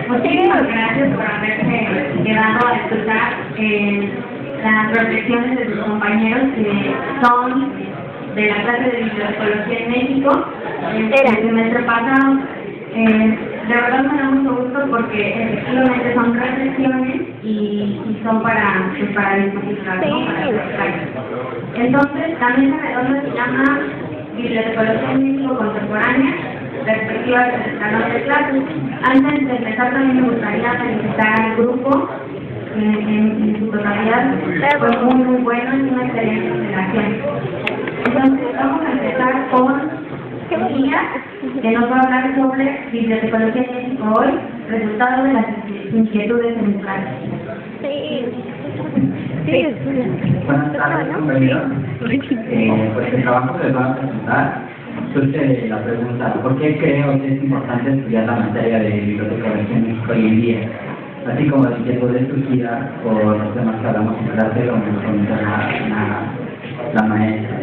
Muchísimas gracias por haberse quedado a escuchar las reflexiones de sus compañeros que son de la clase de bibliotecología en México el semestre pasado. De verdad me da mucho gusto porque efectivamente son reflexiones y son para discutirlas, ¿no? Para platicar. Entonces, la mesa redonda se llama Bibliotecología en México Contemporánea, perspectivas del salón de clases. Antes de empezar también me gustaría felicitar al grupo en su totalidad. Fue muy bueno y una excelente generación. Entonces vamos a empezar con Emilia, que nos va a hablar sobre Bibliotecología en México hoy, resultado de las inquietudes en clase. Buenas tardes, compañeros. Pues el trabajo que les voy a presentar surge la pregunta: ¿por qué creo que es importante estudiar la materia de bibliotecología en México hoy en día? Así como la inquietud surgida por los temas que hablamos en clase, como nos comentó la maestra.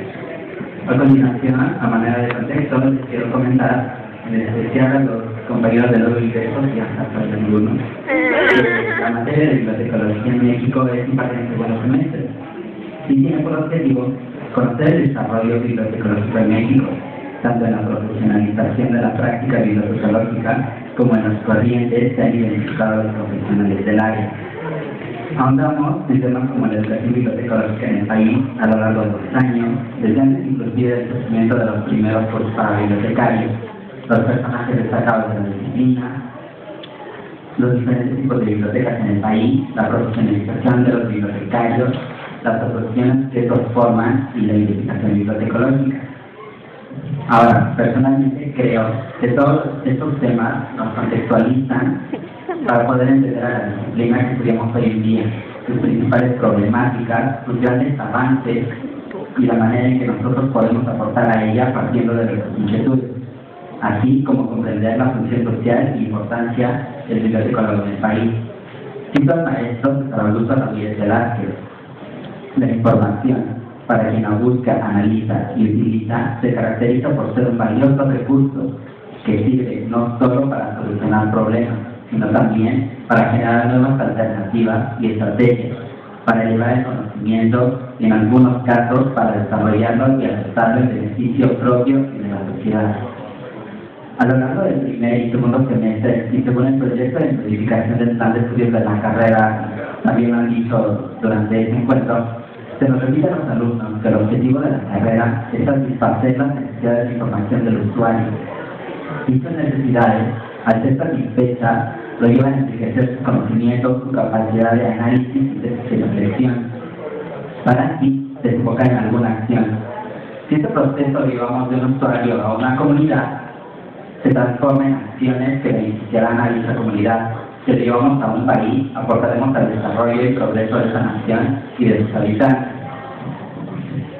A continuación, a manera de contexto, les quiero comentar, en especial a los compañeros de los ingresos y hasta el ninguno, la materia de bibliotecología en México es impartida en segundo semestre y tiene por objetivo conocer el desarrollo bibliotecológico en México, tanto en la profesionalización de la práctica bibliotecológica como en las corrientes que han identificado los profesionales del área. Ahondamos en temas como la educación bibliotecológica en el país a lo largo de los años, desde antes inclusive el crecimiento de los primeros cursos para bibliotecarios, los personajes destacados de la disciplina, los diferentes tipos de bibliotecas en el país, la profesionalización de los bibliotecarios, las asociaciones que estos forman y la identificación bibliotecológica. Ahora, personalmente creo que todos estos temas nos contextualizan para poder entender a la disciplina que estudiamos hoy en día, sus principales problemáticas, sus grandes avances y la manera en que nosotros podemos aportar a ella partiendo de nuestras inquietudes, así como comprender la función social e importancia del bibliotecólogo en el país. Cito al maestro Augusto Rodríguez Velázquez: la información, para quien la busca, analiza y utiliza, se caracteriza por ser un valioso recurso que sirve no solo para solucionar problemas, sino también para generar nuevas alternativas y estrategias, para elevar el conocimiento y en algunos casos para desarrollarlo y aceptarlo en beneficio propio y de la sociedad. A lo largo del primer y segundo semestre, y según el proyecto de modificación del plan de estudios de la carrera, también lo han dicho durante este encuentro, se nos repite a los alumnos que el objetivo de la carrera es satisfacer las necesidades de información del usuario. Dichas necesidades, al ser satisfechas, lo llevan a enriquecer su conocimiento, su capacidad de análisis y de reflexión, para así desembocar en alguna acción. Si este proceso lo llevamos de un usuario a una comunidad, se transforma en acciones que beneficiarán a dicha comunidad. Si lo llevamos a un país, aportaremos al desarrollo y progreso de esa nación y de sus habitantes.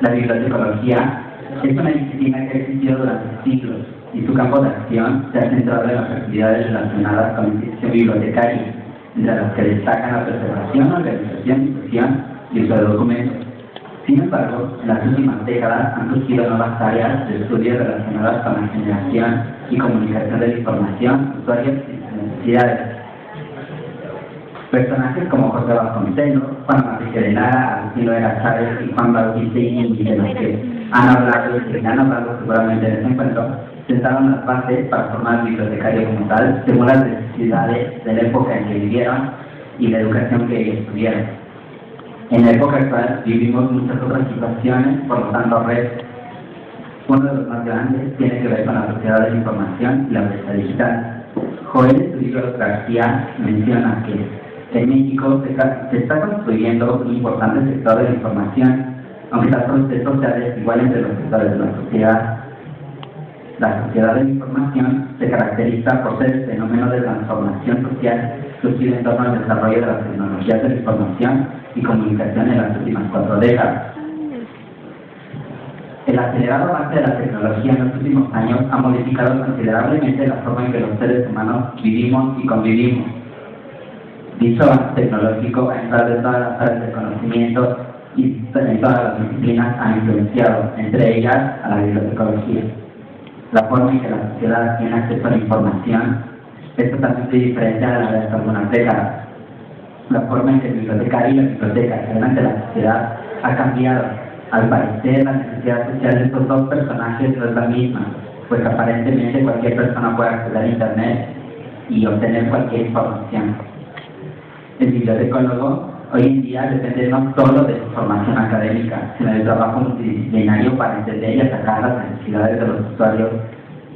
La bibliotecología es una disciplina que ha existido durante siglos y su campo de acción se ha centrado en las actividades relacionadas con la institución bibliotecaria, entre las que destacan la preservación, organización, difusión y uso de documentos. Sin embargo, en las últimas décadas han surgido nuevas áreas de estudio relacionadas con la generación y comunicación de la información, usuarios y sus necesidades. Personajes como José Vasconcelos, Juan Manrique de Lara, Agustín Vera Chávez y Juan Bautista y de los que han hablado y que han hablado seguramente en este encuentro, sentaron las bases para formar el bibliotecario como tal, según las necesidades de la época en que vivieron y la educación que ellos tuvieron. En la época actual vivimos muchas otras situaciones, por lo tanto retos. Uno de los más grandes tiene que ver con la sociedad de la información y la brecha digital. Joel, en su libro García, menciona que en México se está construyendo un importante sector de la información, aunque el proceso sea desigual entre los sectores de la sociedad. La sociedad de la información se caracteriza por ser el fenómeno de transformación social surgido en torno al desarrollo de las tecnologías de la información y comunicación en las últimas 4 décadas. El acelerado avance de la tecnología en los últimos años ha modificado considerablemente la forma en que los seres humanos vivimos y convivimos. Dicho avance tecnológico, a entrado de todas las áreas de conocimiento y en todas las disciplinas, ha influenciado, entre ellas, a la bibliotecología. La forma en que la sociedad tiene acceso a la información Es totalmente diferente a la de hace algunas décadas. La forma en que el bibliotecario y la biblioteca se ven ante la sociedad ha cambiado. Al parecer, la necesidad social de estos dos personajes no es la misma, pues aparentemente cualquier persona puede acceder a Internet y obtener cualquier información. El bibliotecólogo hoy en día depende no solo de su formación académica, sino del trabajo multidisciplinario para entender y atacar las necesidades de los usuarios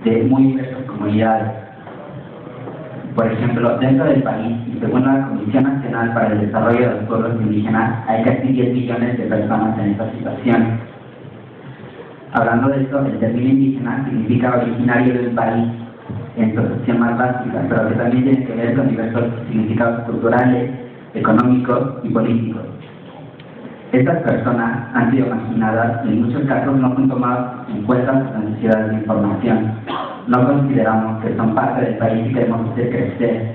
de muy diversas comunidades. Por ejemplo, dentro del país, y según la Comisión Nacional para el Desarrollo de los Pueblos Indígenas, hay casi 10 millones de personas en esta situación. Hablando de esto, el término indígena significa originario de un país, en su acepción más básica, pero que también tiene que ver con diversos significados culturales, económicos y políticos. Estas personas han sido marginadas y en muchos casos no son tomadas en cuenta sus necesidades de información. No consideramos que son parte del país y queremos hacer crecer.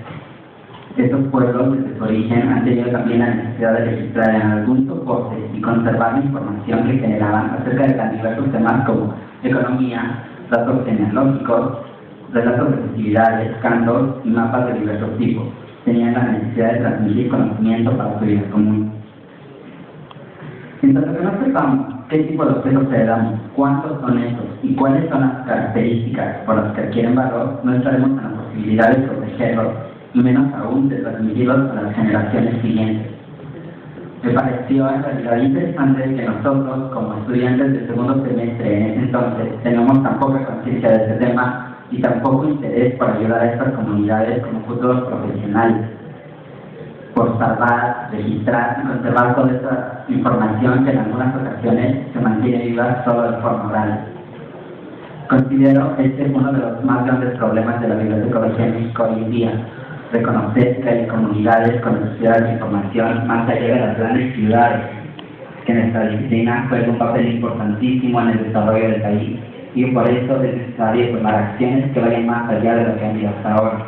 Estos pueblos desde su origen han tenido también la necesidad de registrar en algún soporte y conservar la información que generaban acerca de tan diversos temas como economía, datos genealógicos, relatos de festividades, cantos y mapas de diversos tipos. Tenían la necesidad de transmitir conocimiento para su vida común. En tanto que no sepamos qué tipo de objetos heredamos, cuántos son estos y cuáles son las características por las que adquieren valor, no estaremos en la posibilidad de protegerlos y menos aún de transmitirlos a las generaciones siguientes. Me pareció en realidad interesante que nosotros, como estudiantes del segundo semestre en ese entonces, tenemos tan poca conciencia de este tema y tan poco interés por ayudar a estas comunidades como futuros profesionales, por salvar, registrar y conservar toda esta información que en algunas ocasiones se mantiene viva solo de forma oral. Considero este uno de los más grandes problemas de la bibliotecología en México hoy en día: reconocer que hay comunidades con necesidades de información más allá de las grandes ciudades, que en esta disciplina juega un papel importantísimo en el desarrollo del país y por eso es necesario tomar acciones que vayan más allá de lo que han ido hasta ahora.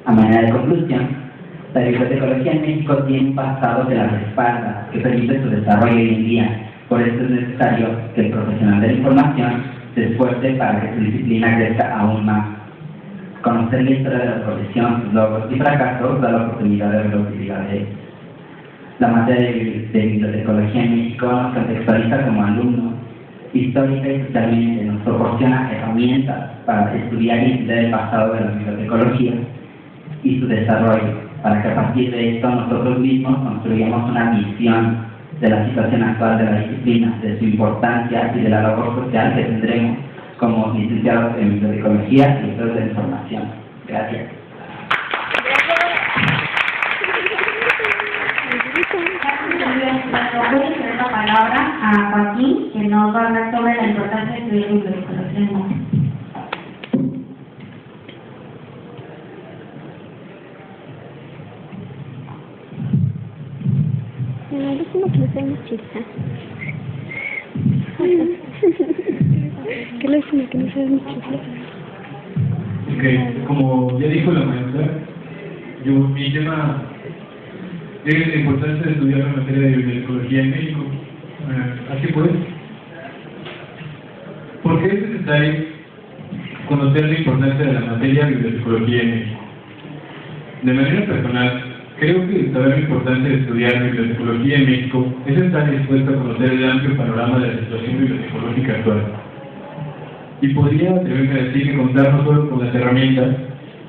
A manera de conclusión, la bibliotecología en México tiene un pasado que la respalda, que permite su desarrollo hoy en día. Por eso es necesario que el profesional de la información se esfuerce para que su disciplina crezca aún más. Conocer la historia de la profesión, sus logros y fracasos da la oportunidad de ver la utilidad de ellos. La materia de bibliotecología en México nos contextualiza como alumnos, histórica y socialmente nos proporciona herramientas para estudiar y entender el pasado de la bibliotecología y su desarrollo, para que a partir de esto nosotros mismos construyamos una visión de la situación actual de la disciplina, de su importancia y de la labor social que tendremos como licenciados en bibliotecología y gestores de información. Gracias. Voy a ceder la palabra a Joaquín, que nos va a hablar sobre la importancia de estudiar bibliotecología. No, decimos que no soy mochila. ¿Qué le decimos que no soy mochila? Ok, como ya dijo la maestra, mi tema es la importancia de estudiar la materia de bibliotecología en México. Así pues, ¿por qué es necesario conocer la importancia de la materia de bibliotecología en México? De manera personal, creo que saber la importancia de estudiar bibliotecología en México es estar dispuesto a conocer el amplio panorama de la situación bibliotecológica actual. Y podría atreverme a decir que contar no solo con las herramientas,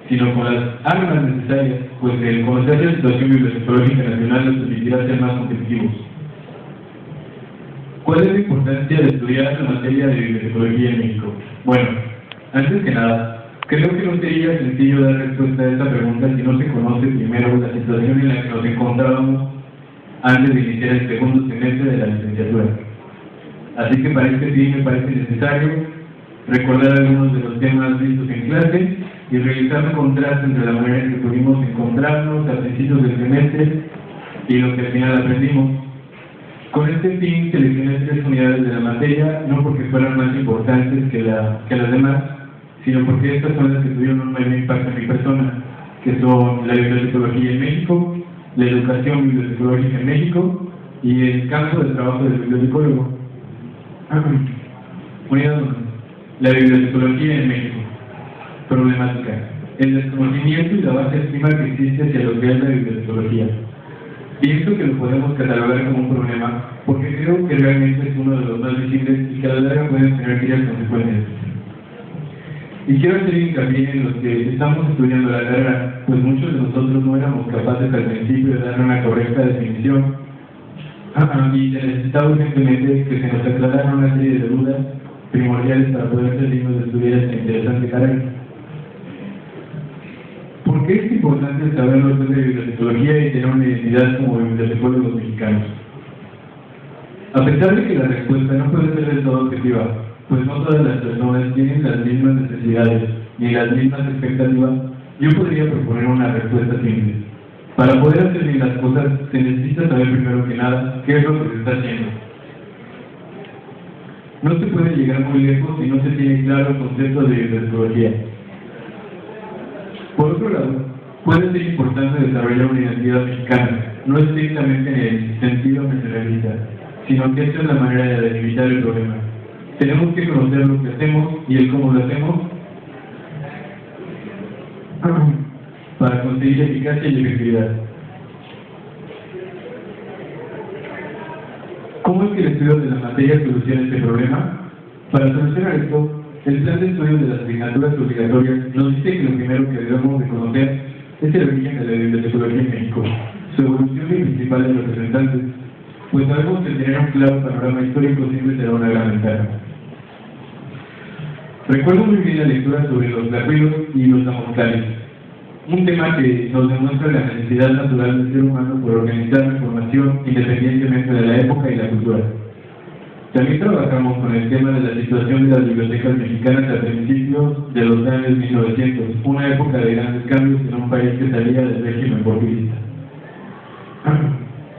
sino con las armas necesarias, pues el conocer la situación bibliotecológica nacional nos permitirá ser más competitivos. ¿Cuál es la importancia de estudiar la materia de bibliotecología en México? Bueno, antes que nada, creo que no sería sencillo dar respuesta a esta pregunta si no se conoce primero la situación en la que nos encontrábamos antes de iniciar el segundo semestre de la licenciatura. Así que para este fin me parece necesario recordar algunos de los temas vistos en clase y realizar un contraste entre la manera en que pudimos encontrarnos a principios del semestre y lo que al final aprendimos. Con este fin seleccioné 3 unidades de la materia, no porque fueran más importantes que las demás, sino porque estas son las que tuvieron un mayor impacto en mi persona, que son la bibliotecología en México, la educación bibliotecológica en México y el campo de trabajo del bibliotecólogo. Unidad 1. La bibliotecología en México. Problemática. el desconocimiento y la baja estima que existe hacia lo que es la bibliotecología. Pienso que lo podemos catalogar como un problema porque creo que realmente es uno de los más visibles y que a la larga pueden tener serias consecuencias. Y quiero hacer hincapié en los que estamos estudiando la carrera, pues muchos de nosotros no éramos capaces al principio de dar una correcta definición y se necesitaba urgentemente que se nos aclararan una serie de dudas primordiales para poder ser dignos de estudiar esta interesante carrera. ¿Por qué es importante saber lo que es de bibliotecología y tener una identidad como bibliotecólogos mexicanos? A pesar de que la respuesta no puede ser del todo objetiva, pues no todas las personas tienen las mismas necesidades ni las mismas expectativas, yo podría proponer una respuesta simple. Para poder hacer bien las cosas, se necesita saber primero que nada qué es lo que se está haciendo. No se puede llegar muy lejos si no se tiene claro el concepto de bibliotecología. Por otro lado, puede ser importante desarrollar una identidad mexicana, no estrictamente en el sentido generalista, sino que esta es la manera de delimitar el problema. Tenemos que conocer lo que hacemos y el cómo lo hacemos para conseguir eficacia y efectividad. ¿Cómo es que el estudio de la materia soluciona este problema? Para solucionar esto, el plan de estudio de las asignaturas obligatorias nos dice que lo primero que debemos de conocer es el origen de la bibliotecología en México, su evolución y principales representantes, pues sabemos que tener un claro panorama histórico siempre será una gran ventaja. Recuerdo muy bien la lectura sobre los tlacuilos y los amozcales, un tema que nos demuestra la necesidad natural del ser humano por organizar la información independientemente de la época y la cultura. También trabajamos con el tema de la situación de las bibliotecas mexicanas a principios de los años 1900, una época de grandes cambios en un país que salía del régimen porfirista.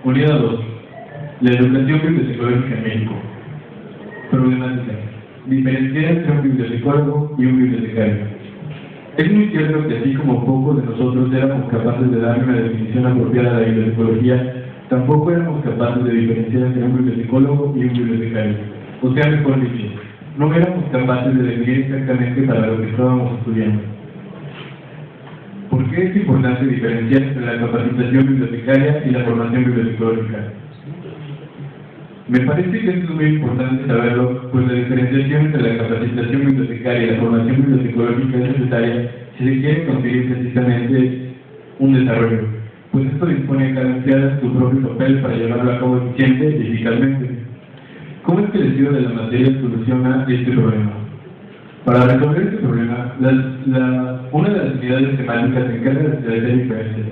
Unidad 2. La educación bibliotecológica en México. Problemática. Diferenciar entre un bibliotecólogo y un bibliotecario. Es muy cierto que así como pocos de nosotros éramos capaces de darle una definición apropiada a la bibliotecología, tampoco éramos capaces de diferenciar entre un bibliotecólogo y un bibliotecario. O sea, mejor dicho, no éramos capaces de definir exactamente para lo que estábamos estudiando. ¿Por qué es importante diferenciar entre la capacitación bibliotecaria y la formación bibliotecológica? Me parece que esto es muy importante saberlo, pues la diferenciación entre la capacitación bibliotecaria y la formación bibliotecológica es necesaria si se quiere conseguir precisamente un desarrollo, pues esto dispone a cada empleado su propio papel para llevarlo a cabo eficiente y eficazmente. ¿Cómo es que el estudio de la materia soluciona este problema? Para resolver este problema, una de las unidades temáticas se encarga de establecer diferencias.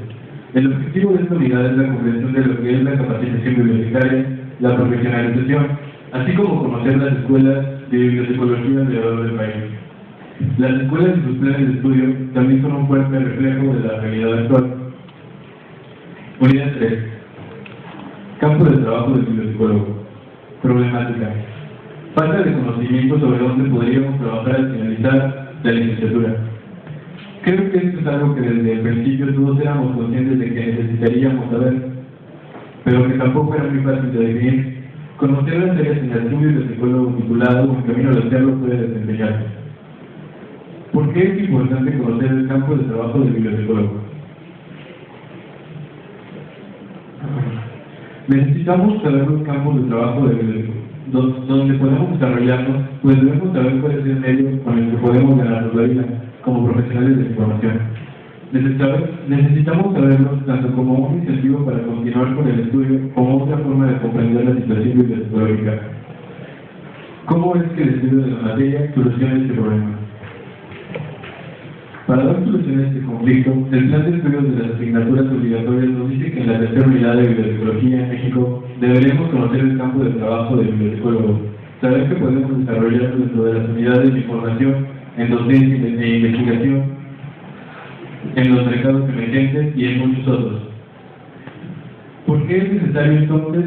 El objetivo de esta unidad es la comprensión de lo que es la capacitación bibliotecaria, la profesionalización, así como conocer las escuelas de bibliotecología alrededor del país. Las escuelas y sus planes de estudio también son un fuerte reflejo de la realidad actual. Unidad 3. Campo de trabajo del bibliotecólogo. Problemática. Falta de conocimiento sobre dónde podríamos trabajar al finalizar la licenciatura. Creo que esto es algo que desde el principio todos éramos conscientes de que necesitaríamos saber, pero que tampoco era muy fácil de definir. Conocer las áreas en las que un bibliotecólogo titulado o en camino de hacerlo puede desempeñarse. ¿Por qué es importante conocer el campo de trabajo del bibliotecólogo? Necesitamos saber los campos de trabajo del bibliotecólogo, donde podemos desarrollarnos, pues debemos saber cuál es el medio con el que podemos ganarnos la vida como profesionales de la información. Necesitamos saberlos tanto como un incentivo para continuar con el estudio como otra forma de comprender la situación bibliotecológica. ¿Cómo es que el estudio de la materia soluciona este problema? Para dar solución a este conflicto, el plan de estudios de las asignaturas obligatorias nos dice que en la tercera unidad de bibliotecología en México deberemos conocer el campo de trabajo del bibliotecólogo, saber que podemos desarrollar dentro de las unidades de información, en docencia e investigación, en los mercados emergentes y en muchos otros. ¿Por qué es necesario entonces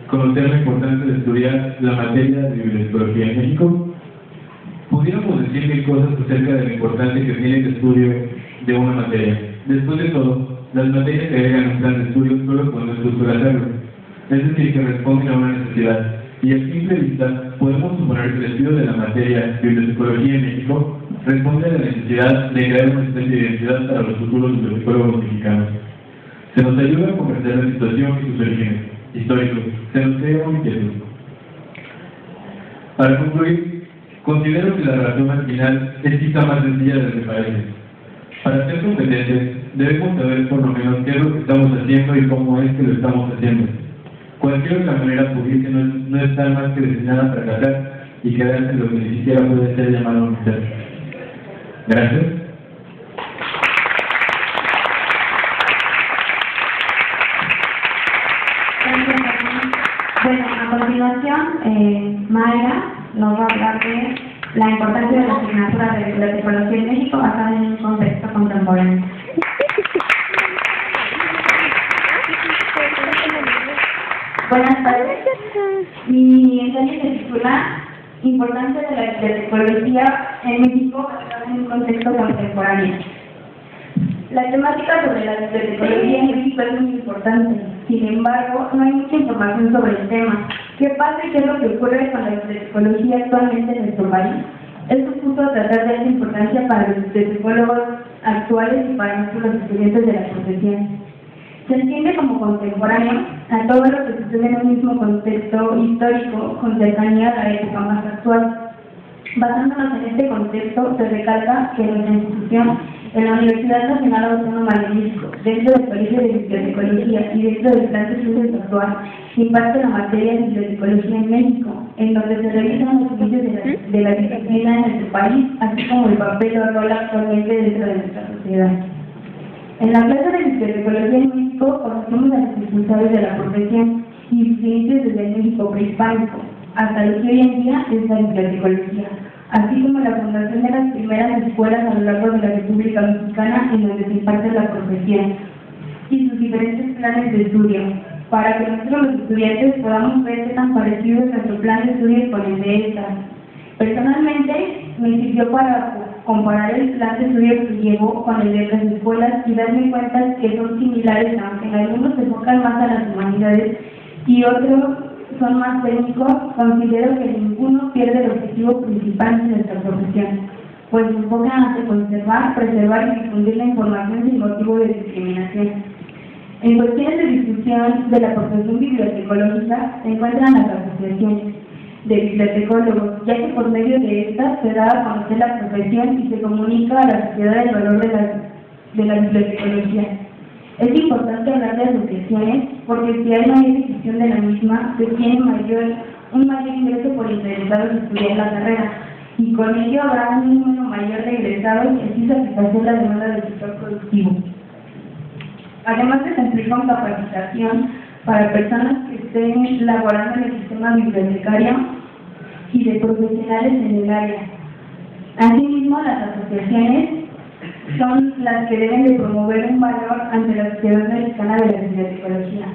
conocer la importancia de estudiar la materia de bibliotecología en México? Pudiéramos decir mil cosas acerca de la importancia que tiene el estudio de una materia. Después de todo, las materias que agregan un plan de estudio solo cuando es justo hacerlo, es decir, que responden a una necesidad. Y a simple vista, podemos suponer que el estudio de la materia bibliotecología en México responde a la necesidad de crear una especie de identidad para los futuros bibliotecólogos mexicanos. Se nos ayuda a comprender la situación y sus orígenes históricos. Se nos crea una inquietud. Para concluir, considero que la razón al final es quizá más sencilla de lo que parece. Para ser competentes, debemos saber por lo menos qué es lo que estamos haciendo y cómo es que lo estamos haciendo. Cualquier otra manera pública no está más que destinada a fracasar y quedarse en lo que ni siquiera puede ser llamado un ser. Gracias. Bueno, a continuación, Mayra nos va a hablar de la importancia de la asignatura de bibliotecología en México basada en un contexto contemporáneo. Buenas tardes. Mi ensayo se titula Importancia de la bibliotecología en México basada en un contexto contemporáneo. La temática sobre la bibliotecología en México es muy importante. Sin embargo, no hay mucha información sobre el tema. ¿Qué pasa y qué es lo que ocurre con la bibliotecología actualmente en nuestro país? Esto puso a tratar de esa importancia para los bibliotecólogos actuales y para nosotros los estudiantes de la profesión. Se entiende como contemporáneo a todo lo que sucede en un mismo contexto histórico con cercanía a la época más actual. Basándonos en este contexto, se recalca que nuestra institución, en la Universidad Nacional Autónoma de México, dentro del Colegio de Bibliotecología y dentro del Plan de Estudios actual, imparte la materia de bibliotecología en México, en donde se revisan los inicios de la disciplina en nuestro país, así como el papel o rol actualmente dentro de nuestra sociedad. En la clase de bibliotecología en México conocemos a los impulsores de la profesión y sus inicios desde el México prehispánico hasta lo que hoy en día es la bibliotecología, así como la fundación de las primeras escuelas a lo largo de la República Mexicana en donde se imparte la profesión y sus diferentes planes de estudio, para que nosotros los estudiantes podamos ver qué tan parecido es nuestro plan de estudio con el de estas. Personalmente, me sirvió para comparar el plan de estudio que llevo con el de otras escuelas y darme cuenta que son similares, aunque en algunos se enfocan más a las humanidades y otros son más técnicos. Considero que ninguno pierde el objetivo principal de nuestra profesión, pues se enfocan a conservar, preservar y difundir la información sin motivo de discriminación. En cuestiones de discusión de la profesión bibliotecológica se encuentran las asociaciones de bibliotecólogos, ya que por medio de estas se da a conocer la profesión y se comunica a la sociedad el valor de la bibliotecología. Es importante hablar de asociaciones porque si hay mayor difusión de la misma, se tiene un mayor ingreso por interesados en estudiar la carrera, y con ello habrá un número mayor de egresados y así satisfacer la demanda del sector productivo. Además se cumple con capacitación para personas que estén laborando en el sistema bibliotecario y de profesionales en el área. Asimismo, las asociaciones son las que deben de promover un valor ante la sociedad mexicana de la bibliotecología.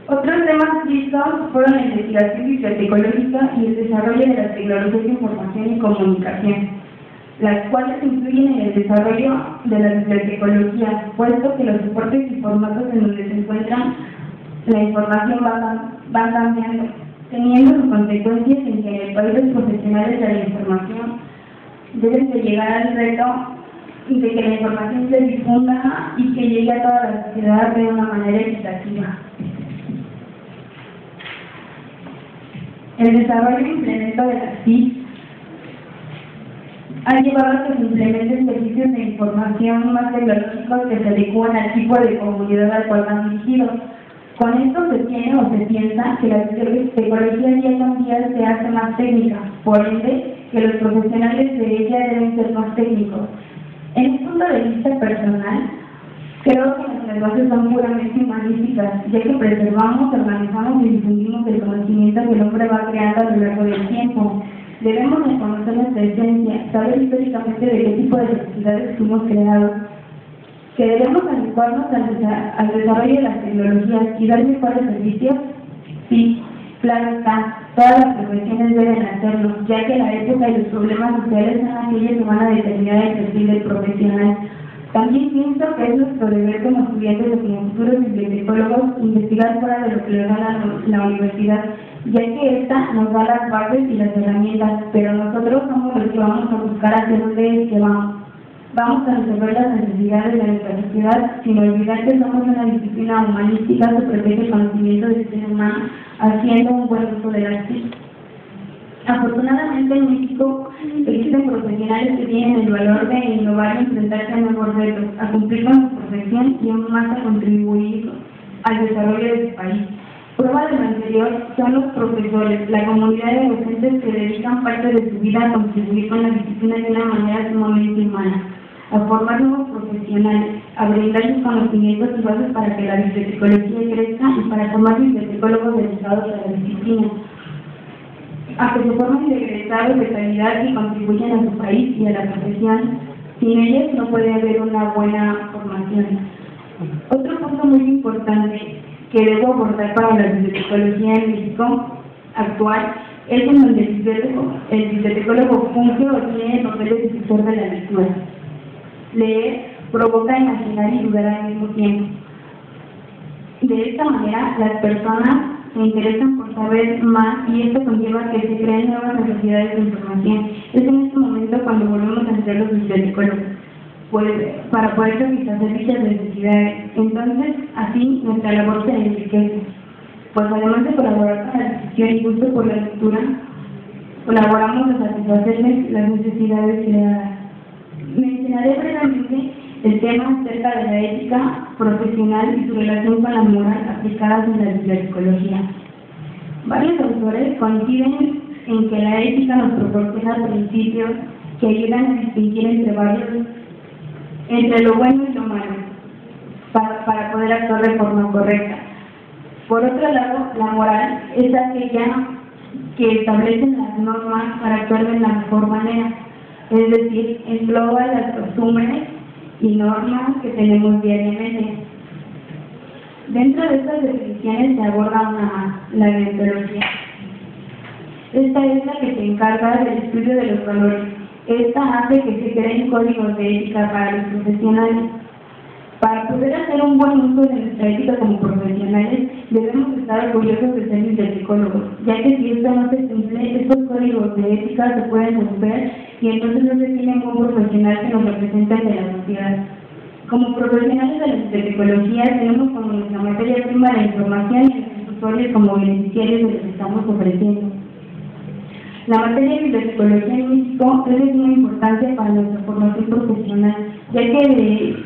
Otros temas vistos fueron la investigación bibliotecológica y el desarrollo de las tecnologías de información y comunicación, las cuales influyen en el desarrollo de la bibliotecología, puesto que los soportes y formatos en donde se encuentran la información van cambiando, teniendo sus consecuencias en que en el país los profesionales de la información deben de llegar al reto de que la información se difunda y que llegue a toda la sociedad de una manera equitativa. El desarrollo y implemento de las TIC ha llevado a que se implementen servicios de información más tecnológicos que se adecúan al tipo de comunidad al cual van dirigidos. Con esto se tiene o se piensa que la bibliotecología día con día se hace más técnica, por ende, que los profesionales de ella deben ser más técnicos. En un punto de vista personal, creo que nuestras bases son puramente humanísticas, ya que preservamos, organizamos y difundimos el conocimiento que el hombre va creando a lo largo del tiempo. Debemos de conocer nuestra esencia, saber históricamente de qué tipo de sociedades fuimos creados, que debemos adecuarnos al desarrollo de las tecnologías y dar mejores servicios. Sí, claro está, todas las profesiones deben hacerlo, ya que la época y los problemas sociales son aquellos que van a determinar el perfil del profesional. También pienso que es nuestro deber como estudiantes o como futuros bibliotecólogos investigar fuera de lo que le da la universidad ya que esta nos da las bases y las herramientas, pero nosotros somos los que vamos a buscar hacia dónde es que vamos. Vamos a resolver las necesidades de nuestra sociedad sin olvidar que somos una disciplina humanística que protege el conocimiento del ser humano, haciendo un buen uso de las TIC. Afortunadamente en México existen profesionales que tienen el valor de innovar y enfrentarse a nuevos retos, a cumplir con su profesión y aún más a contribuir al desarrollo de su país. Prueba de lo anterior son los profesores, la comunidad de docentes que dedican parte de su vida a contribuir con la disciplina de una manera sumamente humana, a formar nuevos profesionales, a brindar sus conocimientos y bases para que la bibliotecología crezca y para formar bibliotecólogos dedicados a la disciplina, a que se formen egresados de calidad y contribuyan a su país y a la profesión. Sin ellos no puede haber una buena formación. Otro punto muy importante que debo abordar para la bibliotecología en México actual es en donde el bibliotecólogo funge o tiene el papel de difusor de la lectura. Leer provoca imaginar y dudar al mismo tiempo. De esta manera, las personas se interesan por saber más y esto conlleva que se creen nuevas necesidades de información. Es en este momento cuando volvemos a ser los bibliotecólogos, pues, para poder satisfacer dichas necesidades. Entonces, así nuestra labor se enriquece. Pues además de colaborar con la difusión y gusto por la lectura, colaboramos a satisfacerles las necesidades creadas. Mencionaré brevemente el tema acerca de la ética profesional y su relación con la moral aplicadas en la bibliotecología. Varios autores coinciden en que la ética nos proporciona principios que ayudan a distinguir entre lo bueno y lo malo, para poder actuar de forma correcta. Por otro lado, la moral es aquella que establece las normas para actuar de la mejor manera, es decir, engloba las costumbres y normas que tenemos diariamente. Dentro de estas definiciones se aborda una más, la deontología. Esta es la que se encarga del estudio de los valores. Esta hace que se creen códigos de ética para los profesionales. Para poder hacer un buen uso de nuestra ética como profesionales, debemos estar orgullosos de ser bibliotecólogos, ya que si esto no se cumple, estos códigos de ética se pueden romper y entonces no se tiene un buen profesional que nos represente ante la sociedad. Como profesionales de la bibliotecología, tenemos como nuestra materia prima la información y los usuarios como beneficiarios de lo que estamos ofreciendo. La materia de bibliotecología en México es de suma importancia para nuestra formación profesional, ya que de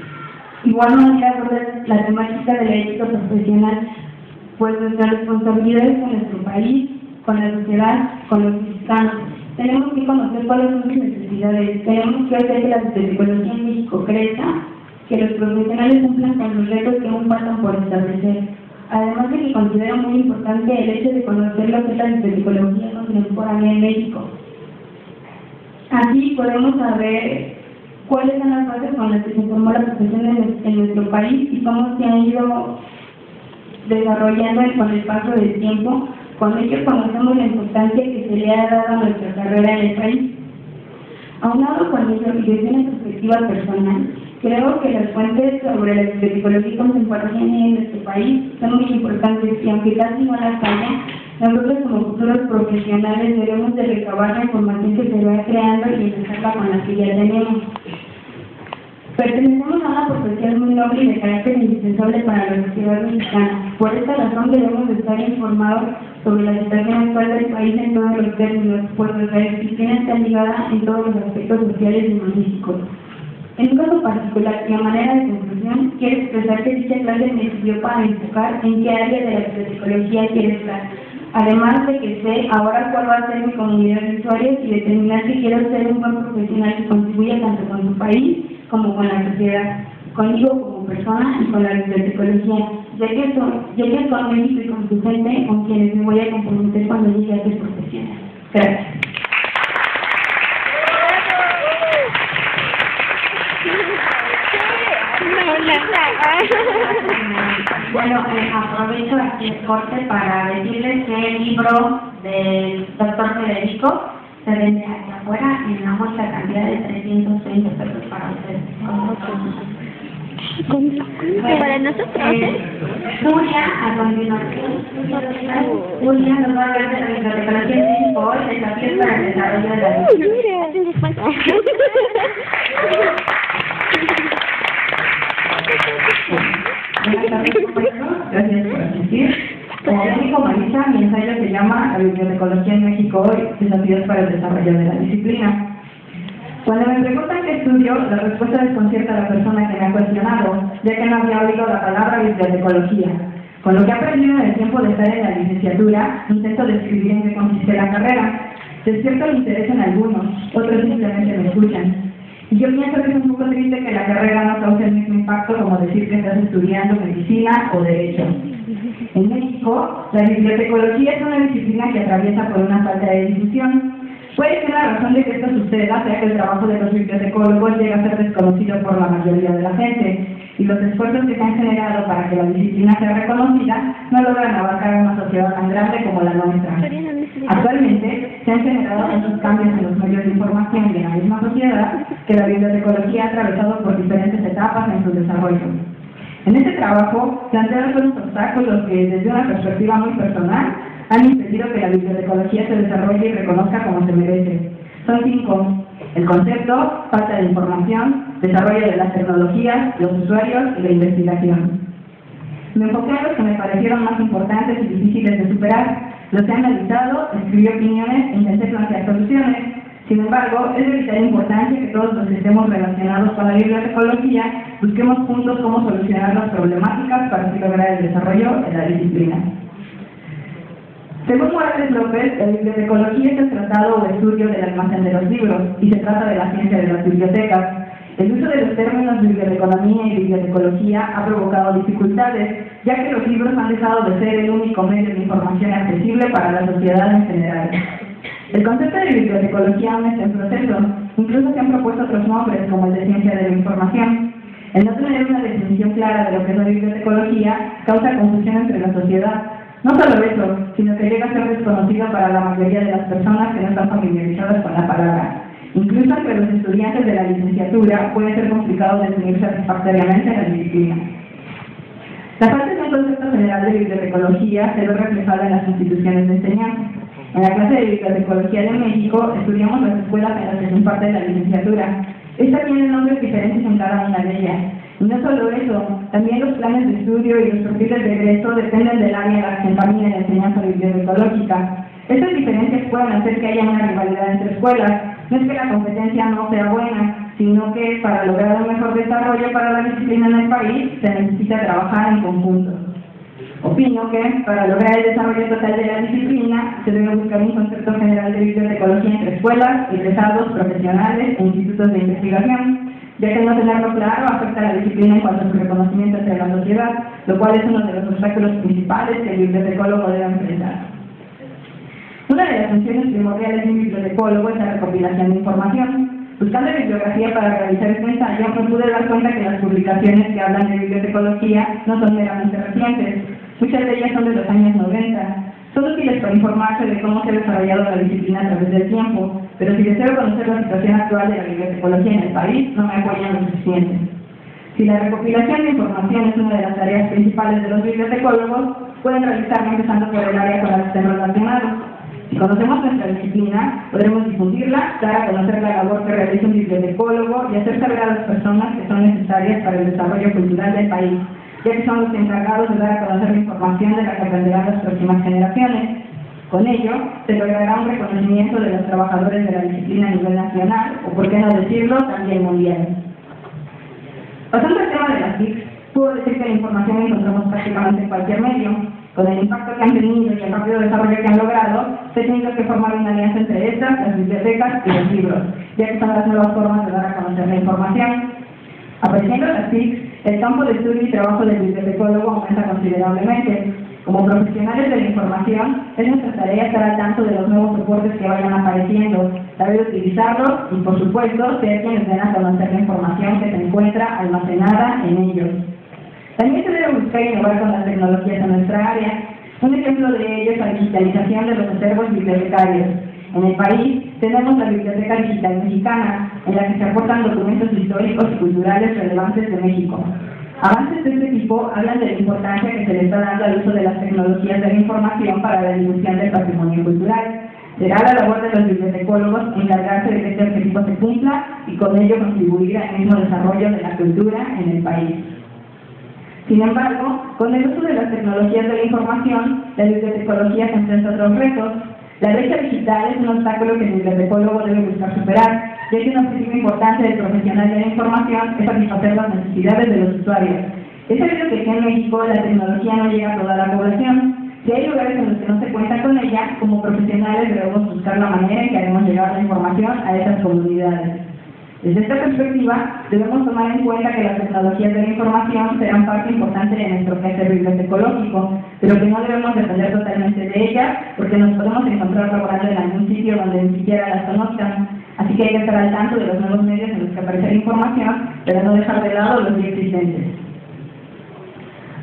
igual manera aborda la temática de la ética profesional, pues nuestra responsabilidad es con nuestro país, con la sociedad, con los mexicanos. Tenemos que conocer cuáles son sus necesidades, tenemos que hacer que la bibliotecología en México crezca, que los profesionales cumplan con los retos que aún faltan por establecer. Además de que considero muy importante el hecho de conocer lo que es la bibliotecología contemporánea en México. Así podemos saber cuáles son las bases con las que se formó la profesión en nuestro país y cómo se han ido desarrollando con el paso del tiempo. Con ello conocemos la importancia que se le ha dado a nuestra carrera en el país. Aunado con ello y desde una perspectiva personal, creo que las fuentes sobre la bibliotecología contemporánea en nuestro país son muy importantes y aunque casi no las haya, nosotros como futuros profesionales debemos de recabar la información que se va creando y empezarla con la que ya tenemos. Pertenecemos a una profesión muy noble y de carácter indispensable para la sociedad mexicana. Por esta razón debemos de estar informados sobre la situación actual del país en todos los términos, pues nuestra disciplina está ligada en todos los aspectos sociales y humanísticos. En un caso particular y a manera de conclusión, quiero expresar que dicha clase me sirvió para enfocar en qué área de la bibliotecología quiero estar. Además de que sé ahora cuál va a ser mi comunidad de usuarios y determinar que quiero ser un buen profesional que contribuya tanto con su país como con la sociedad, conmigo como persona y con la bibliotecología, ya que es con México y con su gente con quienes me voy a comprometer cuando llegue a ser profesional. Gracias. Bueno, aprovecho aquí el corte para decirles que el libro del doctor Federico se vende aquí afuera en una muestra cantidad de 330 pesos para ustedes. Para nosotros, Julia, a continuación. Julia nos va a hablar de la bibliotecología en México hoy, desafíos para el desarrollo de la mira, hacen descuento. Buenas tardes, compañeros. Gracias por asistir. Como dijo Marisa, mi ensayo se llama La bibliotecología en México hoy, desafíos para el desarrollo de la disciplina. Cuando me preguntan qué estudio, la respuesta desconcierta a la persona que me ha cuestionado, ya que no había oído la palabra bibliotecología. Con lo que he aprendido en el tiempo de estar en la licenciatura, intento describir en qué consiste la carrera. Despierto el interés en algunos, otros simplemente me escuchan. Y yo pienso que es un poco triste que la carrera no cause el mismo impacto como decir que estás estudiando medicina o derecho. En México, la bibliotecología es una disciplina que atraviesa por una falta de difusión. Puede que la razón de que esto suceda sea que el trabajo de los bibliotecólogos llega a ser desconocido por la mayoría de la gente, y los esfuerzos que se han generado para que la disciplina sea reconocida no logran abarcar a una sociedad tan grande como la nuestra. Actualmente, se han generado muchos cambios en los medios de información y en la misma sociedad que la bibliotecología ha atravesado por diferentes etapas en su desarrollo. En este trabajo, planteados algunos obstáculos que, desde una perspectiva muy personal, han impedido que la bibliotecología se desarrolle y reconozca como se merece. Son 5. El concepto, falta de información, desarrollo de las tecnologías, los usuarios y la investigación. Me enfoqué en los que me parecieron más importantes y difíciles de superar. Los he analizado, escribí opiniones e intenté plantear soluciones. Sin embargo, es de vital importancia que todos los que estemos relacionados con la bibliotecología busquemos juntos cómo solucionar las problemáticas para así lograr el desarrollo de la disciplina. Según Morales López, la bibliotecología es el tratado o estudio del almacén de los libros, y se trata de la ciencia de las bibliotecas. El uso de los términos biblioteconomía y bibliotecología ha provocado dificultades, ya que los libros han dejado de ser el único medio de información accesible para la sociedad en general. El concepto de bibliotecología aún está en proceso, incluso se han propuesto otros nombres, como el de ciencia de la información. El no tener una definición clara de lo que es la bibliotecología causa confusión entre la sociedad. No solo eso, sino que llega a ser desconocido para la mayoría de las personas que no están familiarizadas con la palabra. Incluso entre los estudiantes de la licenciatura puede ser complicado definir satisfactoriamente la disciplina. La falta de un concepto general de bibliotecología se ve reflejada en las instituciones de enseñanza. En la clase de bibliotecología de México estudiamos las escuelas en las que se imparte la licenciatura. Esta tiene nombres diferentes en cada una de ellas. Y no solo eso, también los planes de estudio y los perfiles de egreso dependen del área en la que se encamine la enseñanza bibliotecológica. Estas diferencias pueden hacer que haya una rivalidad entre escuelas. No es que la competencia no sea buena, sino que para lograr un mejor desarrollo para la disciplina en el país se necesita trabajar en conjunto. Opino que, para lograr el desarrollo total de la disciplina, se debe buscar un concepto general de bibliotecología entre escuelas, egresados, profesionales e institutos de investigación, ya que no tenerlo claro afecta a la disciplina en cuanto a su reconocimiento entre la sociedad, lo cual es uno de los obstáculos principales que el bibliotecólogo debe enfrentar. Una de las funciones primordiales de un bibliotecólogo es la recopilación de información. Buscando bibliografía para realizar este ensayo, me pude dar cuenta que las publicaciones que hablan de bibliotecología no son meramente recientes. Muchas de ellas son de los años 90. Son útiles para informarse de cómo se ha desarrollado la disciplina a través del tiempo, pero si deseo conocer la situación actual de la bibliotecología en el país, no me apoyan lo suficiente. Si la recopilación de información es una de las tareas principales de los bibliotecólogos, pueden realizarla empezando por el área con la que estén relacionados. Si conocemos nuestra disciplina, podremos difundirla, dar a conocer la labor que realiza un bibliotecólogo y hacer saber a las personas que son necesarias para el desarrollo cultural del país, ya que son los encargados de dar a conocer la información de la que aprenderán las próximas generaciones. Con ello, se logrará un reconocimiento de los trabajadores de la disciplina a nivel nacional, o por qué no decirlo, también mundial. Pasando al tema de las TIC, puedo decir que la información la encontramos prácticamente en cualquier medio. Con el impacto que han tenido y el rápido desarrollo que han logrado, se ha tenido que formar una alianza entre estas, las bibliotecas y los libros, ya que son las nuevas formas de dar a conocer la información. Apareciendo las TIC, el campo de estudio y trabajo del bibliotecólogo aumenta considerablemente. Como profesionales de la información, es nuestra tarea estar al tanto de los nuevos soportes que vayan apareciendo, saber utilizarlos y, por supuesto, ser quienes den a conocer la información que se encuentra almacenada en ellos. También se debe buscar innovar con las tecnologías en nuestra área. Un ejemplo de ello es la digitalización de los acervos bibliotecarios. En el país tenemos la Biblioteca Digital Mexicana, en la que se aportan documentos históricos y culturales relevantes de México. Avances de este tipo hablan de la importancia que se le está dando al uso de las tecnologías de la información para la difusión del patrimonio cultural. Será la labor de los bibliotecólogos encargarse de que este objetivo se cumpla y con ello contribuir al mismo desarrollo de la cultura en el país. Sin embargo, con el uso de las tecnologías de la información, la bibliotecología se enfrenta a otros retos. La brecha digital es un obstáculo que el bibliotecólogo debe buscar superar, ya que un objetivo importante del profesional de la información es satisfacer las necesidades de los usuarios. Es sabido que aquí en México la tecnología no llega a toda la población. Si hay lugares en los que no se cuenta con ella, como profesionales debemos buscar la manera en que haremos llegar la información a esas comunidades. Desde esta perspectiva, debemos tomar en cuenta que las tecnologías de la información serán parte importante de nuestro quehacer bibliotecológico, pero que no debemos depender totalmente de ellas, porque nos podemos encontrar laborando en algún sitio donde ni siquiera las conozcan. Así que hay que estar al tanto de los nuevos medios en los que aparece la información, pero no dejar de lado los ya existentes.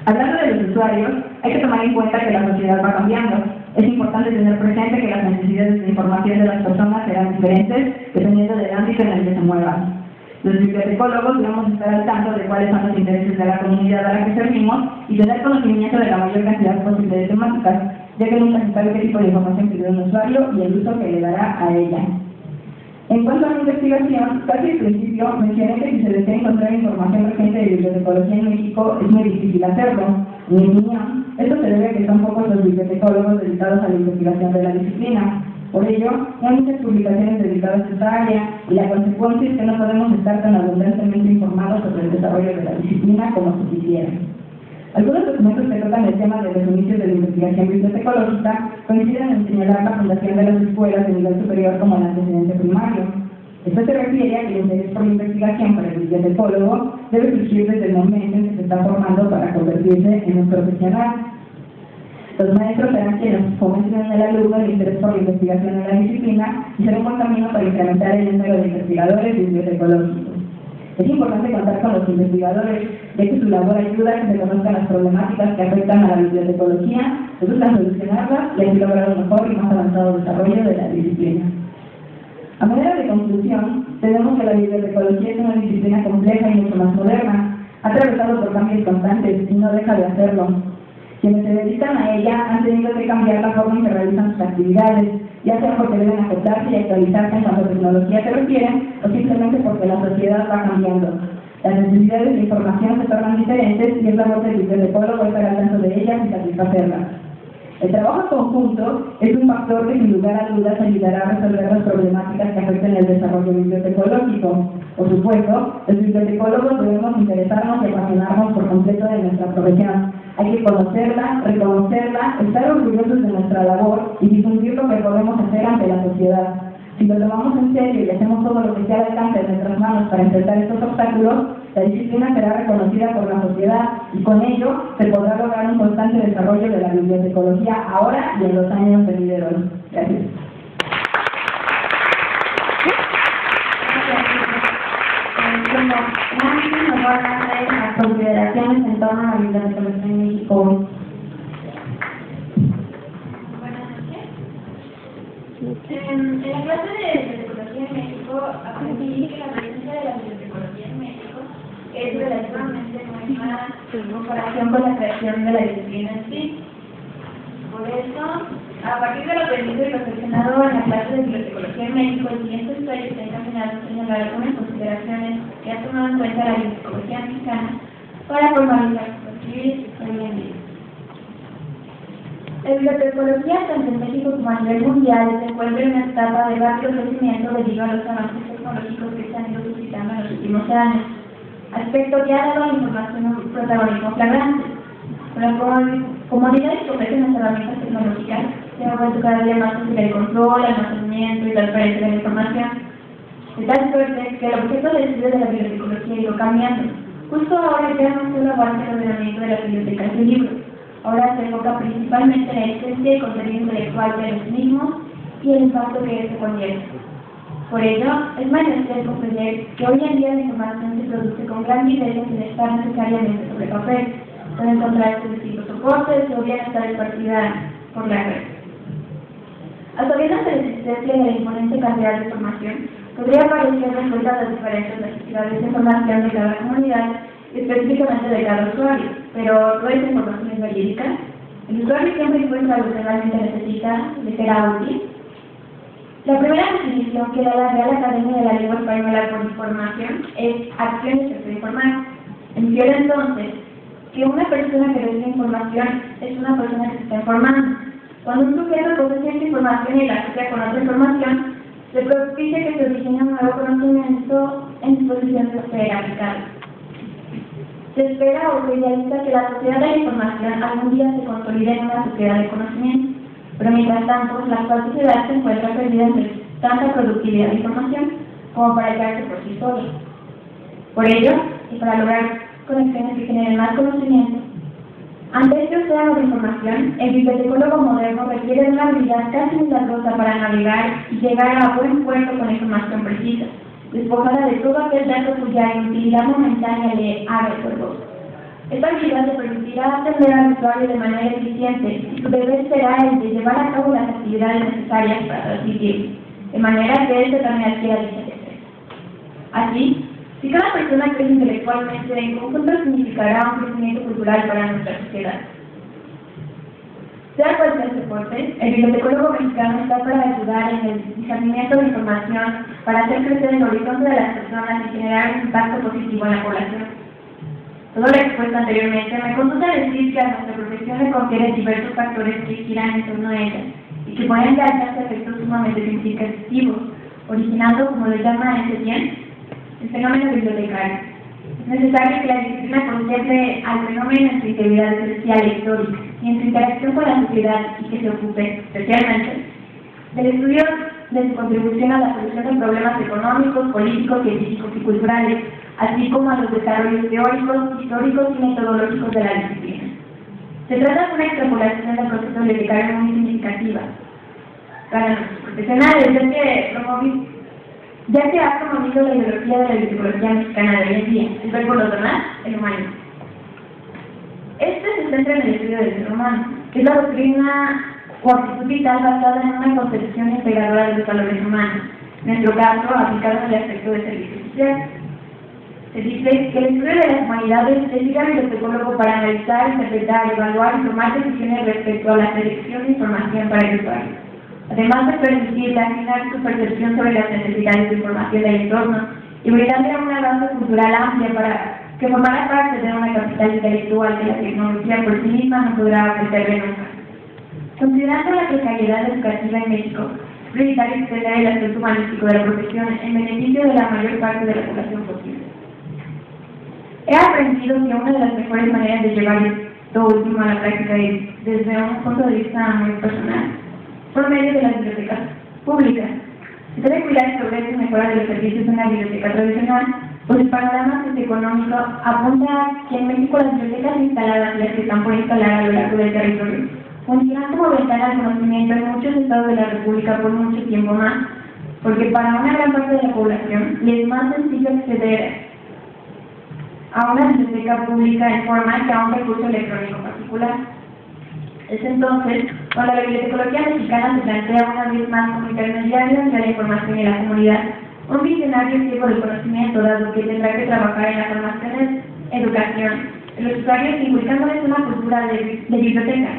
Hablando de los usuarios, hay que tomar en cuenta que la sociedad va cambiando. Es importante tener presente que las necesidades de información de las personas serán diferentes dependiendo del ámbito en el que se muevan. Los bibliotecólogos debemos estar al tanto de cuáles son los intereses de la comunidad a la que servimos y tener conocimiento de la mayor cantidad posible de temáticas, ya que nunca se sabe qué tipo de información pide un usuario y el uso que le dará a ella. En cuanto a la investigación, casi al principio mencioné que si se desea encontrar información reciente de bibliotecología en México es muy difícil hacerlo. En mi opinión, esto se debe a que son pocos los bibliotecólogos dedicados a la investigación de la disciplina. Por ello, no hay muchas publicaciones dedicadas a esta área y la consecuencia es que no podemos estar tan abundantemente informados sobre el desarrollo de la disciplina como se quisiera. Algunos documentos que tratan el tema de los inicios de la investigación bibliotecológica coinciden en señalar la fundación de las escuelas de nivel superior como el antecedente primario. Esto se refiere a que el interés por la investigación para el bibliotecólogo debe surgir desde el momento en que se está formando para convertirse en un profesional. Los maestros serán quienes fomenten en el alumno el interés por la investigación en la disciplina y será un buen camino para incrementar el número de investigadores bibliotecológicos. Es importante contar con los investigadores, ya que su labor ayuda a que se conozcan las problemáticas que afectan a la bibliotecología, se buscan solucionarlas y así lograr un mejor y más avanzado desarrollo de la disciplina. A manera de conclusión, tenemos que la bibliotecología es una disciplina compleja y mucho más moderna, ha atravesado por cambios constantes y no deja de hacerlo. Quienes se dedican a ella han tenido que cambiar la forma en que realizan sus actividades, ya sea porque deben acoplarse y actualizarse en cuanto a tecnología se refiere, o simplemente porque la sociedad va cambiando. Las necesidades de información se tornan diferentes y es labor del bibliotecólogo estar al tanto de ellas y satisfacerlas. El trabajo en conjunto es un factor que sin lugar a dudas ayudará a resolver las problemáticas que afectan el desarrollo bibliotecológico. Por supuesto, los bibliotecólogos debemos interesarnos y apasionarnos por completo de nuestra profesión. Hay que conocerla, reconocerla, estar orgullosos de nuestra labor y difundir lo que podemos hacer ante la sociedad. Si lo tomamos en serio y hacemos todo lo que esté al alcance de nuestras manos para enfrentar estos obstáculos, la disciplina será reconocida por la sociedad y con ello se podrá lograr un constante desarrollo de la bibliotecología ahora y en los años venideros. Gracias. Como Nancy nos va a hablar de las consideraciones en torno a la bibliotecología en México. En la clase de bibliotecología en México aprendí que la presencia de la bibliotecología en México es relativamente nueva en comparación con la creación de la disciplina en sí. Por eso, a partir de lo aprendido y reflexionado en la clase de bibliotecología en México, el siguiente estudio está encaminado a señalar algunas consideraciones que ha tomado en cuenta la bibliotecología mexicana para formalizar su perfil hoy en día. La bibliotecología, tanto en México como a nivel mundial, se encuentra en una etapa de rápido crecimiento debido a los avances tecnológicos que se han ido suscitando en los últimos años, aspecto que ha dado a la información un protagonismo flagrante. Con la comodidad que ofrecen las herramientas tecnológicas, se ha vuelto cada día más fácil el control, el almacenamiento y transferencia de la información. De tal suerte que el objeto de estudio de la bibliotecología ha ido cambiando. Justo ahora ya no solo abarca el ordenamiento de las bibliotecas de libros. Ahora se enfoca principalmente en la esencia y contenido intelectual de los mismos y el impacto que esto conlleva. Por ello, es menester comprender que hoy en día la información se produce con gran nivel sin estar necesariamente sobre papel. Pueden encontrarse distintos soportes o bien estar impartida por la red. A sabiendas de la existencia de la imponente cantidad de información, podría parecer en cuenta las diferentes necesidades de información de cada comunidad específicamente de cada usuario, pero toda esa información es verídica. El usuario siempre encuentra lo que realmente necesita, le será útil. La primera definición que da la Real Academia de la Lengua Española por información es acciones de informar. Entiende entonces que una persona que recibe información es una persona que se está informando. Cuando un sujeto posee esta información y la asocia con otra información, se propicia que se origine un nuevo conocimiento en disposición de ser aplicado. Se espera o se idealiza que la sociedad de la información algún día se consolide en una sociedad de conocimiento, pero mientras tanto, la actual sociedad se encuentra perdida entre tanta productividad de información como para quedarse por sí sola. Por ello, y para lograr conexiones que generen más conocimiento, ante este océano de información, el bibliotecólogo moderno requiere de una habilidad casi milagrosa para navegar y llegar a buen puerto con información precisa, despojada de todo aquel dato cuya inutilidad momentánea le haga estorboso. Esta habilidad le permitirá atender al usuario de manera eficiente y su deber será el de llevar a cabo las actividades necesarias para transmitir, de manera que éste también adquiera dicha destreza. Así, si cada persona crece intelectualmente, en conjunto significará un crecimiento cultural para nuestra sociedad. Sea cual sea el soporte, el bibliotecólogo mexicano está para ayudar en el discernimiento de información, para hacer crecer el horizonte de las personas y generar un impacto positivo en la población. Todo lo expuesto anteriormente me conduce a decir que a nuestra profesión le confiere diversos factores que giran en torno a ella y que pueden darse efectos sumamente significativos, originando, como lo llama ese bien, el fenómeno bibliotecario. Es necesario que la disciplina contemple al fenómeno en su integridad esencial e histórica y en su interacción con la sociedad y que se ocupe, especialmente, del estudio de su contribución a la solución de problemas económicos, políticos, científicos y culturales, así como a los desarrollos teóricos, históricos y metodológicos de la disciplina. Se trata de una extrapolación del proceso bibliotecario muy significativa para nuestros profesionales, ya que ha promovido la ideología de la bibliotecología mexicana de hoy en día, el verbo lo demás, el humanismo. Este se centra en el estudio del ser humano, que es la doctrina o actitud vital basada en una concepción integradora de los valores humanos, en nuestro caso, aplicado en el aspecto de servicio social. Se dice que el estudio de las humanidades sirve al bibliotecólogo para analizar, interpretar, evaluar y tomar decisiones respecto a la selección de información para el usuario, además de permitirle afinar su percepción sobre las necesidades de información del entorno y brindarle una base cultural amplia para que formara parte de una capital intelectual que la tecnología por sí misma no podrá ofrecerle nunca. Considerando la precariedad educativa en México, es prioritario extender el aspecto humanístico de la profesión en beneficio de la mayor parte de la población posible. He aprendido que una de las mejores maneras de llevar esto último a la práctica es, desde un punto de vista muy personal, por medio de las bibliotecas públicas. Se debe cuidar el progreso y mejora de los servicios de una biblioteca tradicional, pues el panorama socioeconómico apunta a que en México las bibliotecas instaladas y las que están por instalar a lo largo del territorio funcionan como ventana al conocimiento en muchos estados de la República por mucho tiempo más, porque para una gran parte de la población le es más sencillo acceder a una biblioteca pública en forma que a un recurso electrónico particular. Es entonces cuando la bibliotecología mexicana se plantea una vez más como intermediario entre la información y la comunidad, un visionario ciego del conocimiento, dado que tendrá que trabajar en la formación en educación de los usuarios, inculcándoles una cultura de biblioteca,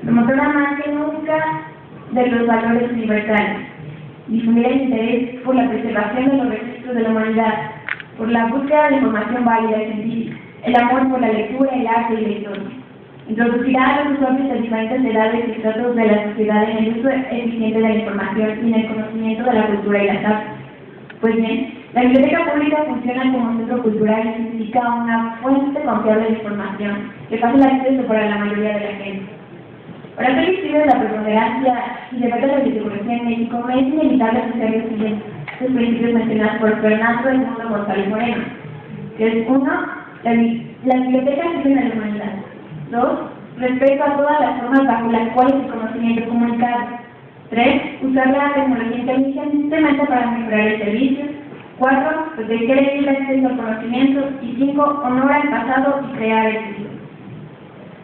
promotora más que nunca de los valores universales, difundir el interés por la preservación de los registros de la humanidad, por la búsqueda de información válida y científica, el amor por la lectura, el arte y la historia. Introducirá a los usuarios de diferentes edades y estratos de la sociedad en el uso eficiente de la información y en el conocimiento de la cultura y las artes. Pues bien, la biblioteca pública funciona como centro cultural y significa una fuente confiable de información que fácil acceso para la mayoría de la gente. Para hacer visible de la preponderancia y de ver la bibliotecología en México, me es inevitable asociar los siguientes principios mencionados por Fernando Edmundo González Moreno, que es 1. La biblioteca sirve a la humanidad. 2. Respeto a todas las formas bajo las cuales el conocimiento es comunicado. 3. Usar la tecnología inteligentemente para mejorar el servicio. 4. Proteger el libre acceso al conocimiento. Y 5. Honor al pasado y crear el futuro.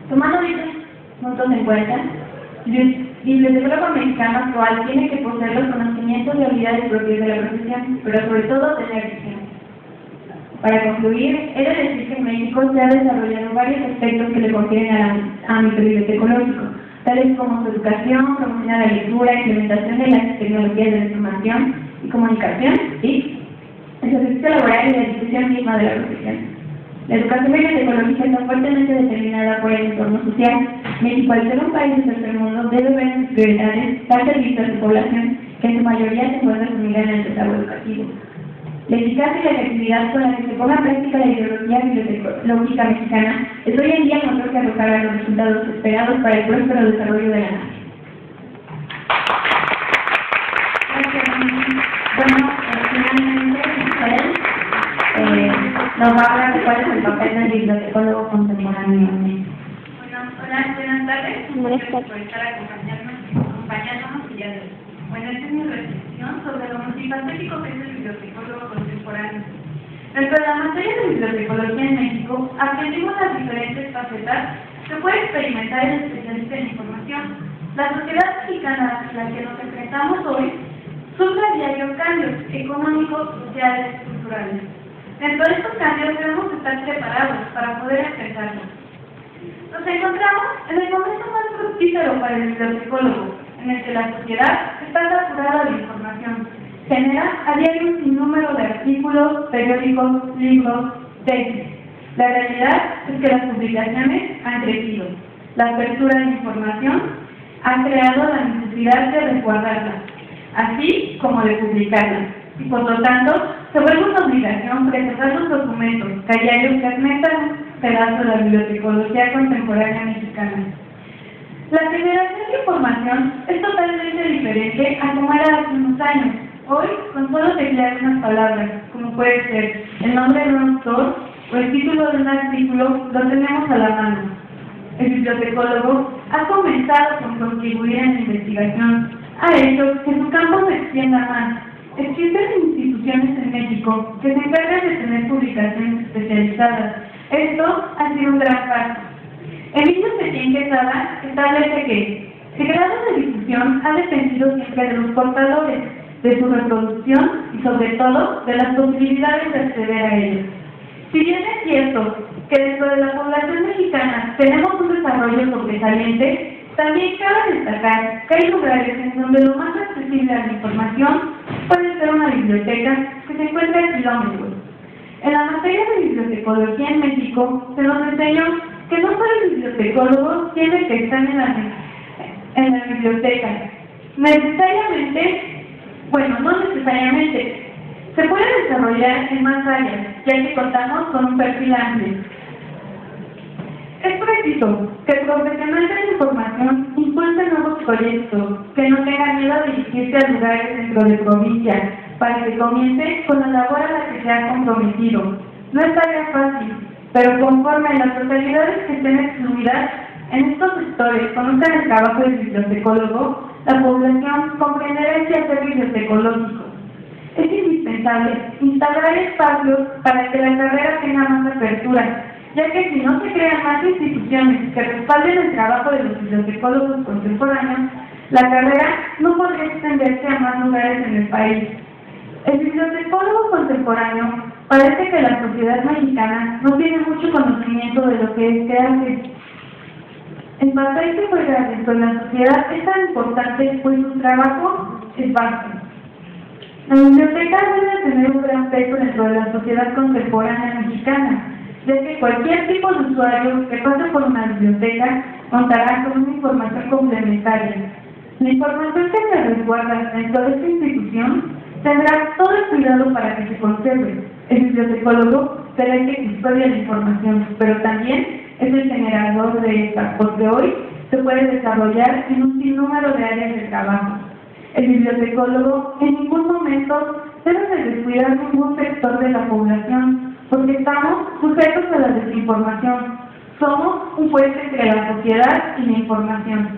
Tomando dichos puntos en cuenta, el bibliotecólogo mexicano actual tiene que poseer los conocimientos y habilidades propios de la profesión, pero sobre todo tener visión. Para concluir, he de decir que en México se han desarrollado varios aspectos que le confieren al ámbito bibliotecológico, tales como su educación, promoción a la lectura, implementación de las tecnologías de la información y comunicación, y el ejercicio laboral y la difusión misma de la profesión. La educación bibliotecológica está fuertemente determinada por el entorno social. México, al ser un país del tercer mundo, debe ver sus prioridades dar servicio a su población, que en su mayoría se encuentra sumida en el rezago educativo. La eficacia y la efectividad con la que se pone en práctica la ideología bibliotecológica mexicana es hoy en día el motor que arrojará los resultados esperados para el próspero desarrollo de la nación. Bueno, finalmente, nos va a hablar de cuál es el papel del bibliotecólogo contemporáneo en México. Buenas tardes. Buenas Gracias por estar acompañándonos el día de hoy. Bueno, esta es mi reflexión sobre lo multifacético que es el bibliotecólogo contemporáneo. Dentro de la materia de bibliotecología en México, aprendimos las diferentes facetas que puede experimentar el especialista en información. La sociedad mexicana a la que nos enfrentamos hoy sufre a diario cambios económicos, sociales, culturales. Dentro de estos cambios debemos estar preparados para poder enfrentarlos. Nos encontramos en el momento más fructífero para el bibliotecólogo, en el que la sociedad está saturada de información. Genera a diario un sinnúmero de artículos, periódicos, libros, tesis. La realidad es que las publicaciones han crecido. La apertura de información ha creado la necesidad de resguardarla, así como de publicarla. Y por lo tanto, se vuelve una obligación preservar los documentos que a diario fragmentan pedazos de la bibliotecología contemporánea mexicana. La generación de información es totalmente diferente a como era hace unos años. Hoy, con solo teclear unas palabras, como puede ser el nombre de un autor o el título de un artículo, lo tenemos a la mano. El bibliotecólogo ha comenzado con contribuir en la investigación, ha hecho que su campo se extienda más. Existen instituciones en México que se encargan de tener publicaciones especializadas. Esto ha sido un gran paso. Emilio Cetín Quesada establece que el grado de difusión ha dependido siempre de los portadores, de su reproducción y sobre todo de las posibilidades de acceder a ellos. Si bien es cierto que dentro de la población mexicana tenemos un desarrollo sobresaliente, también cabe destacar que hay lugares en donde lo más accesible a la información puede ser una biblioteca que se encuentra en kilómetros. En la materia de bibliotecología en México se nos enseñó que no solo el bibliotecólogo tiene que estar en la biblioteca. No necesariamente, se puede desarrollar en más áreas, ya que contamos con un perfil amplio. Es preciso que el profesional de la información impulse nuevos proyectos, que no tenga miedo a dirigirse a lugares dentro de provincia, para que comience con la labor a la que se ha comprometido. No es tarea fácil, pero conforme las localidades que estén excluidas en estos sectores conozcan el trabajo del bibliotecólogo, la población comprenderá el quehacer bibliotecológico. Es indispensable instalar espacios para que la carrera tenga más apertura, ya que si no se crean más instituciones que respalden el trabajo de los bibliotecólogos contemporáneos, la carrera no podría extenderse a más lugares en el país. El bibliotecólogo contemporáneo parece que la sociedad mexicana no tiene mucho conocimiento de lo que se hace. El papel que juega dentro de la sociedad es tan importante, pues su trabajo es vasto. La biblioteca debe tener un gran peso dentro de la sociedad contemporánea mexicana, ya que cualquier tipo de usuario que pase por una biblioteca contará con una información complementaria. La información que se resguarda dentro de esta institución tendrá todo el cuidado para que se conserve. El bibliotecólogo será el que custodia la información, pero también es el generador de esta, porque hoy se puede desarrollar en un sinnúmero de áreas de trabajo. El bibliotecólogo en ningún momento debe de descuidar ningún sector de la población, porque estamos sujetos a la desinformación. Somos un puente entre la sociedad y la información.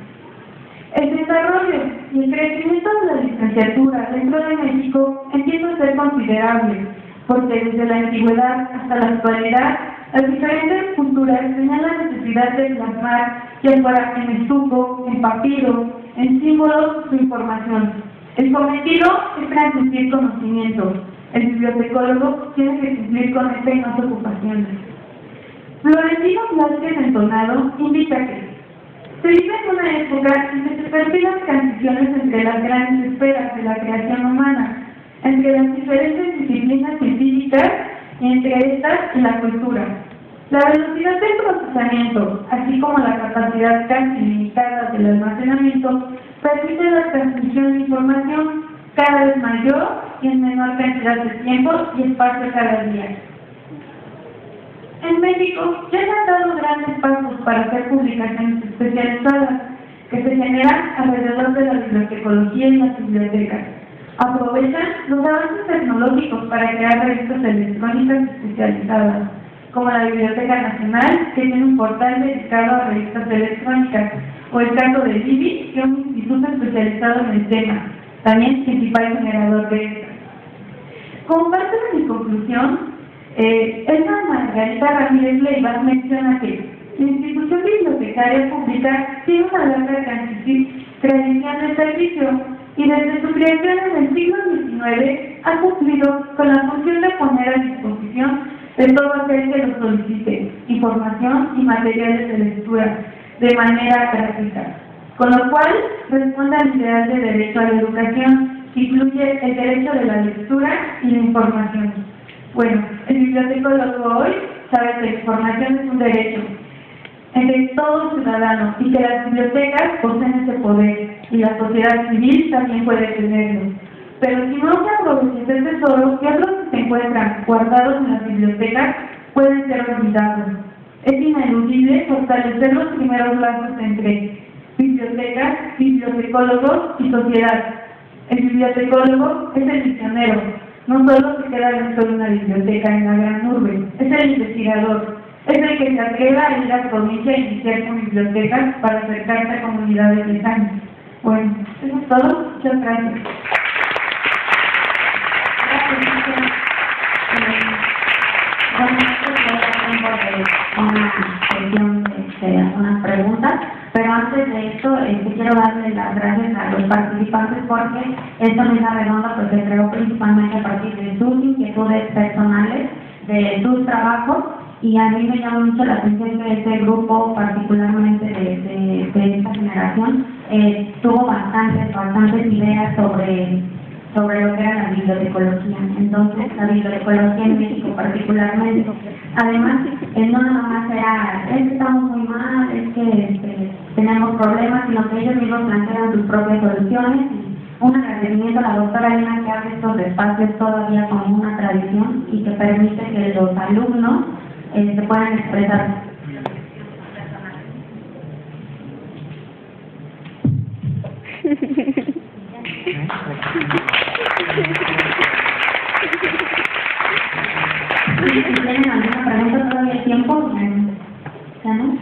El desarrollo y el crecimiento de la licenciatura dentro de México empieza a ser considerable, porque desde la antigüedad hasta la actualidad, las diferentes culturas tenían la necesidad de plasmar, ya fuera en estuco, en papiro, en símbolos, su información. El cometido es transmitir conocimiento. El bibliotecólogo tiene que cumplir con esta y más ocupaciones. Florentino Velázquez Entonado indica que se vive en una época en que se perfilan transiciones entre las grandes esferas de la creación humana, entre las diferentes disciplinas científicas y entre estas y la cultura. La velocidad del procesamiento, así como la capacidad casi ilimitada del almacenamiento, permite la transmisión de información cada vez mayor y en menor cantidad de tiempo y espacio cada día. En México ya se han dado grandes pasos para hacer publicaciones especializadas que se generan alrededor de la bibliotecología y las bibliotecas. Aprovechan los avances tecnológicos para crear revistas electrónicas especializadas, como la Biblioteca Nacional, que tiene un portal dedicado a revistas electrónicas, o el caso de Libby, que es un instituto especializado en el tema, también principal generador de estas. Como parte de mi conclusión, Elsa Margarita Ramírez Leiva menciona que la institución bibliotecaria pública tiene una larga tradición de servicio y desde su creación en el siglo XIX ha cumplido con la función de poner a disposición de todo aquel que lo solicite información y materiales de lectura de manera gratuita, con lo cual responde al ideal de derecho a la educación, que incluye el derecho de la lectura y la información. Bueno, el bibliotecólogo hoy sabe que la información es un derecho entre todo ciudadano y que las bibliotecas poseen ese poder y la sociedad civil también puede tenerlo. Pero si no se aprovecha este tesoro, que otros que se encuentran guardados en las bibliotecas pueden ser olvidados. Es ineludible fortalecer los primeros lazos entre bibliotecas, bibliotecólogos y sociedad. El bibliotecólogo es el misionero, no solo se queda dentro de una biblioteca en la gran urbe, es el investigador, es el que se atreva a ir a la provincia a iniciar con bibliotecas para acercarse a comunidades lejanas. Bueno, eso es todo. Muchas gracias. Una sesión de algunas preguntas, pero antes de esto quiero darle las gracias a los participantes porque esta mesa redonda pues se creó principalmente a partir de sus inquietudes personales, de sus trabajos, y a mí me llama mucho la atención que este grupo, particularmente de esta generación, tuvo bastantes ideas sobre lo que era la bibliotecología. Entonces, la bibliotecología en México particularmente, además, no nada más era, es que estamos muy mal, es que tenemos problemas, sino que ellos mismos plantean sus propias soluciones. Y un agradecimiento a la doctora Lina, que abre estos espacios todavía como una tradición y que permite que los alumnos se puedan expresar. Si tienen alguna pregunta, todavía hay tiempo. ¿Ya no?